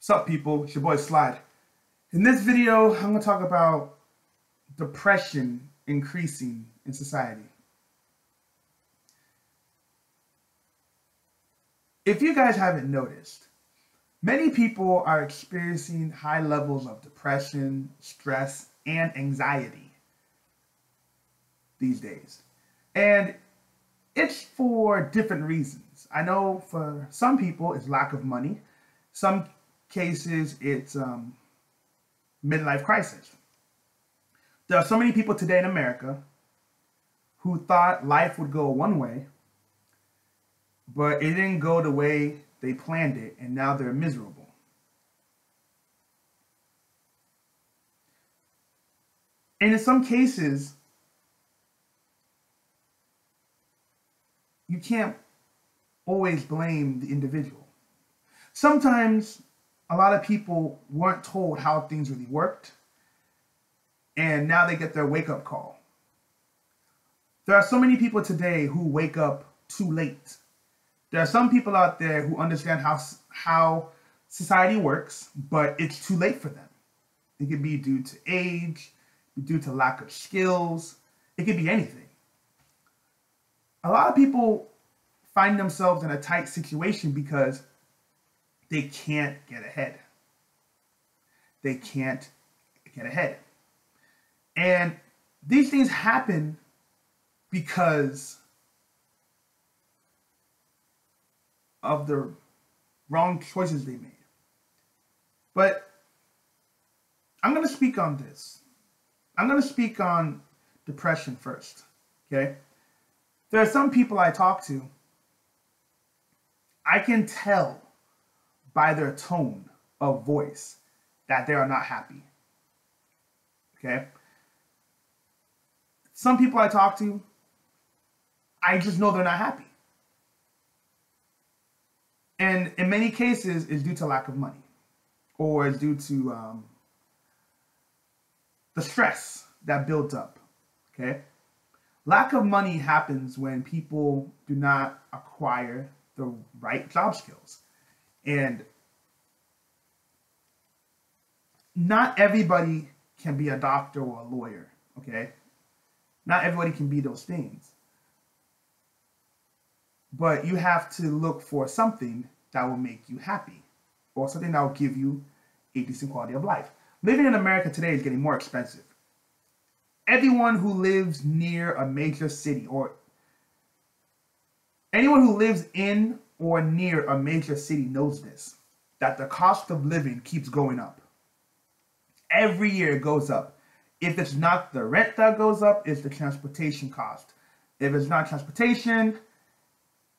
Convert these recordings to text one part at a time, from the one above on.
What's up, people? It's your boy Slide. In this video, I'm going to talk about depression increasing in society. If you guys haven't noticed, many people are experiencing high levels of depression, stress, and anxiety these days. And it's for different reasons. I know for some people, it's lack of money. Some cases, it's midlife crisis. There are so many people today in America who thought life would go one way, but it didn't go the way they planned it, and now they're miserable. And in some cases, you can't always blame the individual. Sometimes a lot of people weren't told how things really worked, and now they get their wake-up call. There are so many people today who wake up too late. There are some people out there who understand how society works, but it's too late for them. It could be due to age, due to lack of skills. It could be anything. A lot of people find themselves in a tight situation because they can't get ahead. They can't get ahead. And these things happen because of the wrong choices they made. But I'm going to speak on this. I'm going to speak on depression first, okay? There are some people I talk to, I can tell by their tone of voice that they are not happy, okay? Some people I talk to, I just know they're not happy. And in many cases, it's due to lack of money, or it's due to the stress that built up, okay? Lack of money happens when people do not acquire the right job skills. And not everybody can be a doctor or a lawyer, okay? Not everybody can be those things. But you have to look for something that will make you happy, or something that will give you a decent quality of life. Living in America today is getting more expensive. Everyone who lives near a major city, or anyone who lives in or near a major city knows this, that the cost of living keeps going up. Every year it goes up. If it's not the rent that goes up, it's the transportation cost. If it's not transportation,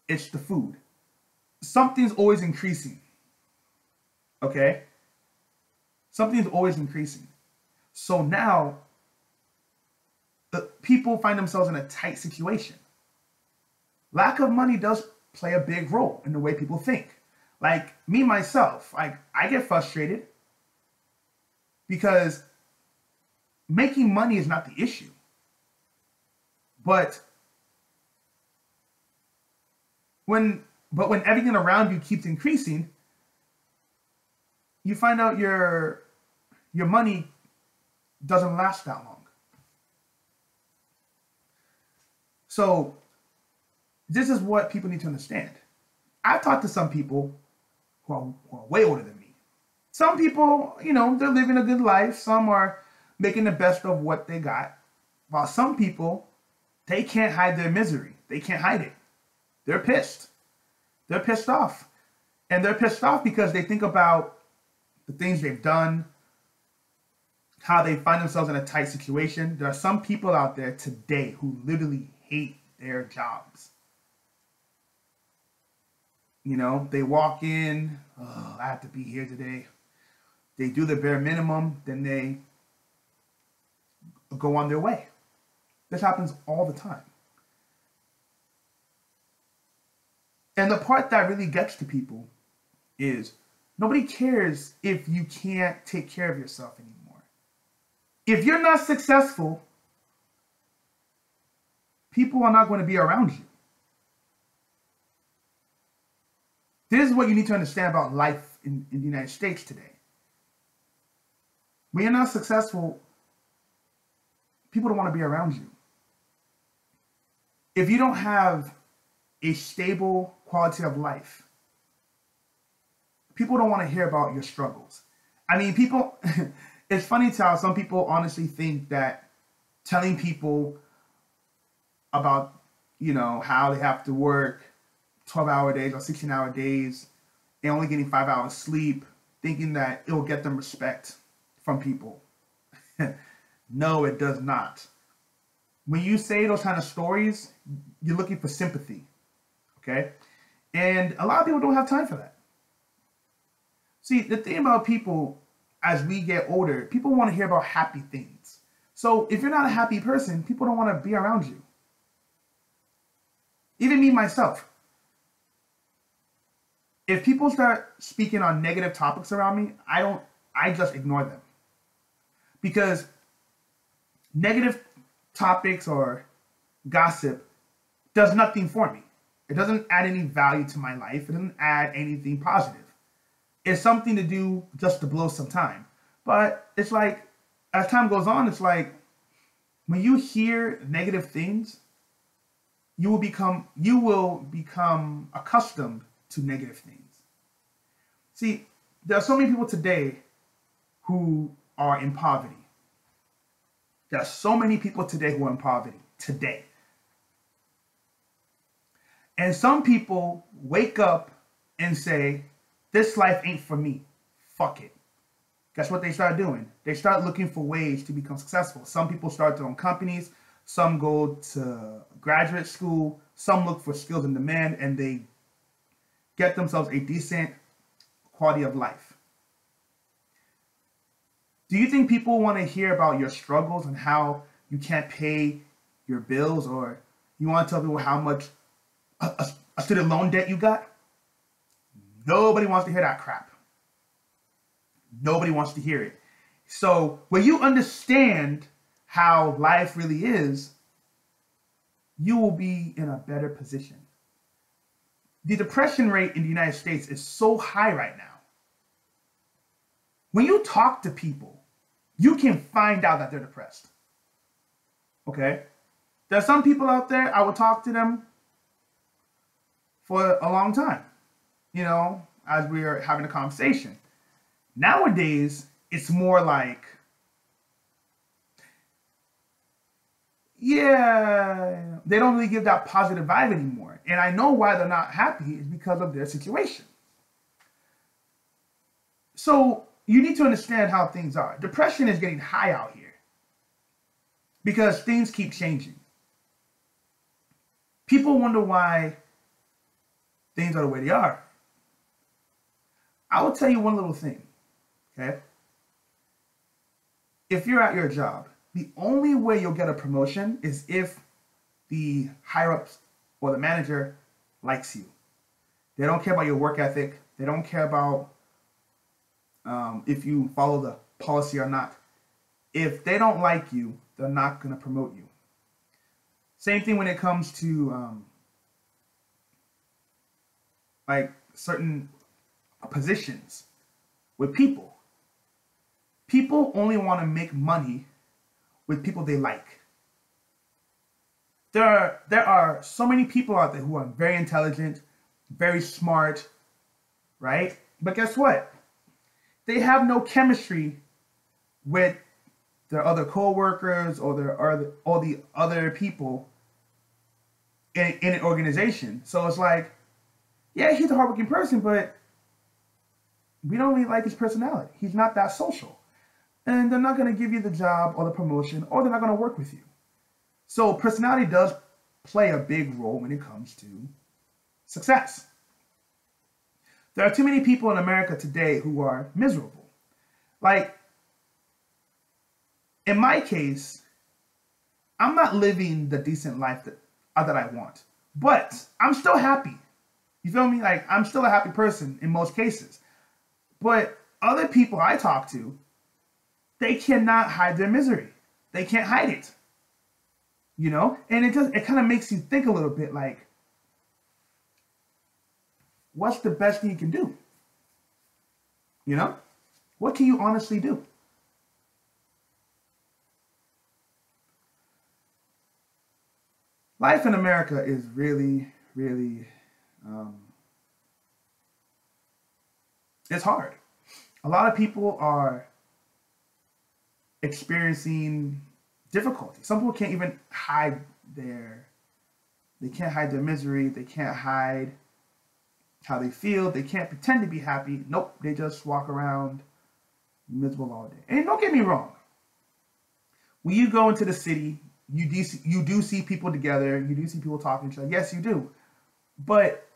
it's the food. Something's always increasing, okay? Something's always increasing. So now, people find themselves in a tight situation. Lack of money does play a big role in the way people think. Like me, myself, I get frustrated because making money is not the issue. But when everything around you keeps increasing, you find out your money doesn't last that long. So this is what people need to understand. I've talked to some people who are way older than me. Some people, they're living a good life. Some are making the best of what they got. While some people, they can't hide their misery. They can't hide it. They're pissed. They're pissed off. And they're pissed off because they think about the things they've done, how they find themselves in a tight situation. There are some people out there today who literally hate their jobs. They walk in, oh, I have to be here today. They do the bare minimum, then they go on their way. This happens all the time. And the part that really gets to people is nobody cares if you can't take care of yourself anymore. If you're not successful, people are not going to be around you. This is what you need to understand about life in the United States today. When you're not successful, people don't want to be around you. If you don't have a stable quality of life, people don't want to hear about your struggles. I mean, people, it's funny to how some people honestly think that telling people about, how they have to work 12-hour days or 16-hour days and only getting 5 hours sleep, thinking that it will get them respect from people. No, it does not. When you say those kind of stories, you're looking for sympathy, okay? And a lot of people don't have time for that. See, the thing about people, as we get older, people want to hear about happy things. So if you're not a happy person, people don't want to be around you. Even me, myself. If people start speaking on negative topics around me, I just ignore them. Because negative topics or gossip does nothing for me. It doesn't add any value to my life. It doesn't add anything positive. It's something to do just to blow some time. But it's like, as time goes on, it's like, when you hear negative things, you will become accustomed to negative things. See, there are so many people today who are in poverty. There are so many people today who are in poverty today. And some people wake up and say, this life ain't for me. Fuck it. Guess what they start doing? They start looking for ways to become successful. Some people start their own companies. Some go to graduate school. Some look for skills in demand, and they get themselves a decent quality of life. Do you think people want to hear about your struggles and how you can't pay your bills, or you want to tell people how much a student loan debt you got? Nobody wants to hear that crap. Nobody wants to hear it. So when you understand how life really is, you will be in a better position. The depression rate in the United States is so high right now. When you talk to people, you can find out that they're depressed. Okay? There are some people out there, I will talk to them for a long time, as we are having a conversation. Nowadays, it's more like, yeah, they don't really give that positive vibe anymore. And I know why they're not happy is because of their situation. So you need to understand how things are. Depression is getting high out here because things keep changing. People wonder why things are the way they are. I will tell you one little thing, okay? If you're at your job, the only way you'll get a promotion is if the higher-ups or the manager likes you. They don't care about your work ethic. They don't care about if you follow the policy or not. If they don't like you, they're not going to promote you. Same thing when it comes to like certain positions with people. People only want to make money with people they like. There are so many people out there who are very intelligent, very smart, right? But guess what? They have no chemistry with their other co-workers or the other people in an organization. So it's like, yeah, he's a hardworking person, but we don't really like his personality. He's not that social. And they're not going to give you the job or the promotion, or they're not going to work with you. So personality does play a big role when it comes to success. There are too many people in America today who are miserable. Like, in my case, I'm not living the decent life that I want, but I'm still happy. You feel me? Like, I'm still a happy person in most cases. But other people I talk to, they cannot hide their misery. They can't hide it. And it kind of makes you think a little bit like, what's the best thing you can do? You know? What can you honestly do? Life in America is really, really, um, it's hard. A lot of people are experiencing difficulty. Some people can't even hide they can't hide their misery. They can't hide how they feel. They can't pretend to be happy. Nope, they just walk around miserable all day. And don't get me wrong. When you go into the city, you do see people together. You do see people talking to each other. Yes, you do. But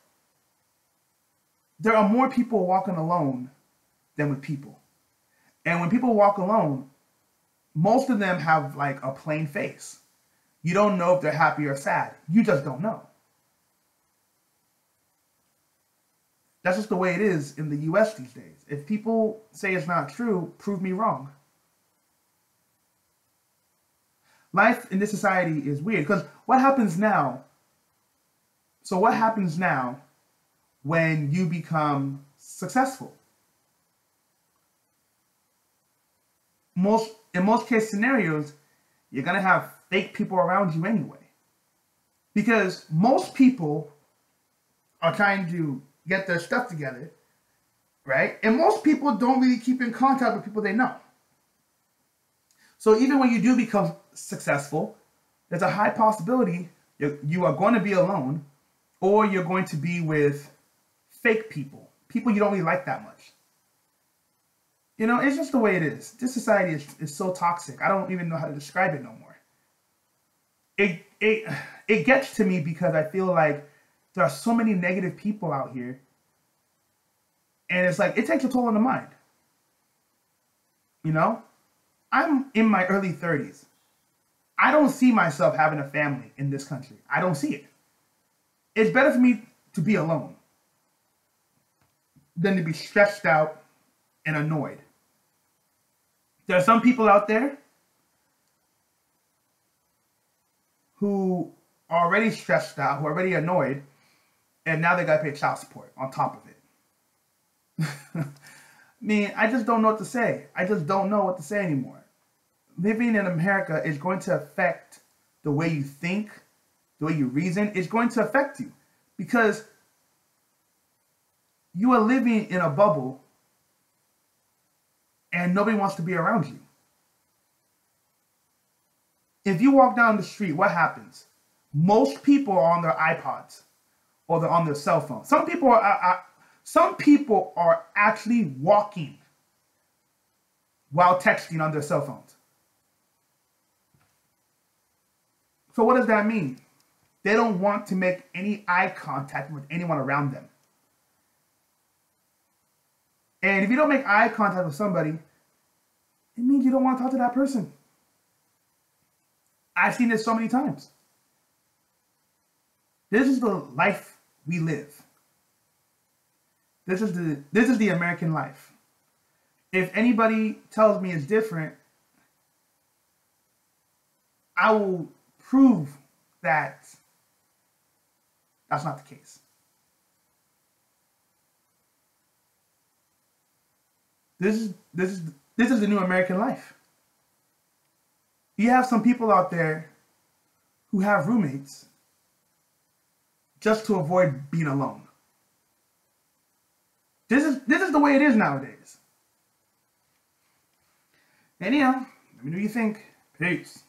there are more people walking alone than with people. And when people walk alone, most of them have like a plain face. You don't know if they're happy or sad. You just don't know. That's just the way it is in the US these days. If people say it's not true, prove me wrong. Life in this society is weird because what happens now? So, what happens now when you become successful? In most case scenarios, you're gonna have fake people around you anyway. Because most people are trying to get their stuff together, right? And most people don't really keep in contact with people they know. So even when you do become successful, there's a high possibility you are going to be alone, or you're going to be with fake people, people you don't really like that much. You know, it's just the way it is. This society is so toxic. I don't even know how to describe it no more. It gets to me because I feel like there are so many negative people out here, and it's like it takes a toll on the mind. You know, I'm in my early 30s. I don't see myself having a family in this country. I don't see it. It's better for me to be alone than to be stressed out and annoyed. There are some people out there who are already stressed out, who are already annoyed, and now they got to pay child support on top of it. I mean, I just don't know what to say. I just don't know what to say anymore. Living in America is going to affect the way you think, the way you reason. It's going to affect you because you are living in a bubble and nobody wants to be around you. If you walk down the street, what happens? Most people are on their iPods or they're on their cell phones. Some people are actually walking while texting on their cell phones. So what does that mean? They don't want to make any eye contact with anyone around them. And if you don't make eye contact with somebody, it means you don't want to talk to that person. I've seen this so many times. This is the life we live. This is the American life. If anybody tells me it's different, I will prove that that's not the case. This is the new American life. You have some people out there who have roommates just to avoid being alone. This is the way it is nowadays. Anyhow, let me know what you think. Peace.